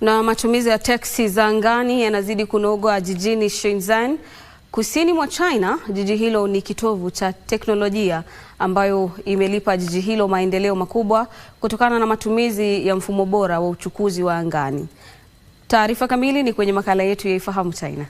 Na matumizi ya teksi za angani yanazidi kunoga jijini Shenzhen, kusini mwa China. Jiji hilo ni kitovu cha teknolojia ambayo imelipa jiji hilo maendeleo makubwa kutokana na matumizi ya mfumo bora wa uchukuzi wa angani. Taarifa kamili ni kwenye makala yetu ya Ifahamu China.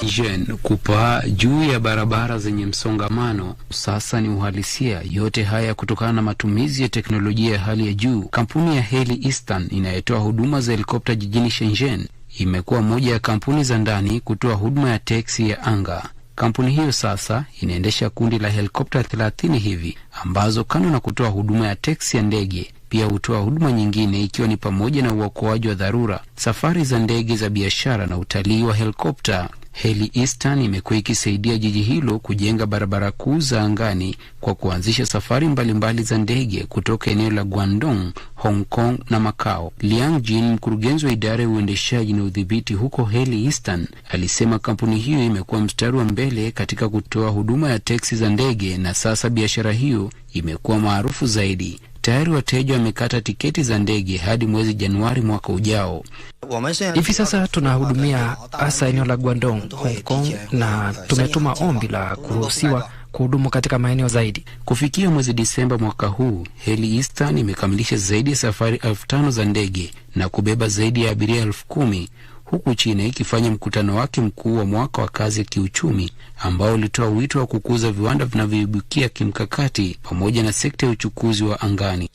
Shenzhen kupaa juu ya barabara zenye msongamano sasa ni uhalisia. Yote haya kutokana na matumizi ya teknolojia ya hali ya juu. Kampuni ya Heli Eastern inayotoa huduma za helikopta jijini Shenzhen imekuwa moja ya kampuni za ndani kutoa huduma ya teksi ya anga. Kampuni hiyo sasa inaendesha kundi la helikopta 30 hivi ambazo kando na kutoa huduma ya teksi ya ndege pia hutoa huduma nyingine, ikiwa ni pamoja na uokoaji wa dharura, safari za ndege za biashara na utalii wa helikopta. Heli Eastern imekuwa ikisaidia jiji hilo kujenga barabara kuu za angani kwa kuanzisha safari mbalimbali za ndege kutoka eneo la Guangdong, Hong Kong na Macau. Liang Jin, mkurugenzi wa idara ya uendeshaji na udhibiti huko Heli Eastern, alisema kampuni hiyo imekuwa mstari wa mbele katika kutoa huduma ya teksi za ndege na sasa biashara hiyo imekuwa maarufu zaidi. Tayari wateja wamekata tiketi za ndege hadi mwezi Januari mwaka ujao. Hivi sasa tunahudumia hasa eneo la Guangdong, Hong Kong, na tumetuma ombi la kuruhusiwa kuhudumu katika maeneo zaidi. Kufikia mwezi Disemba mwaka huu, Heli Eastern imekamilisha zaidi ya safari 5,000 za ndege na kubeba zaidi ya abiria 10,000, huku China ikifanya mkutano wake mkuu wa mwaka wa kazi ya kiuchumi ambao ulitoa wito wa kukuza viwanda vinavyoibukia kimkakati pamoja na sekta ya uchukuzi wa angani.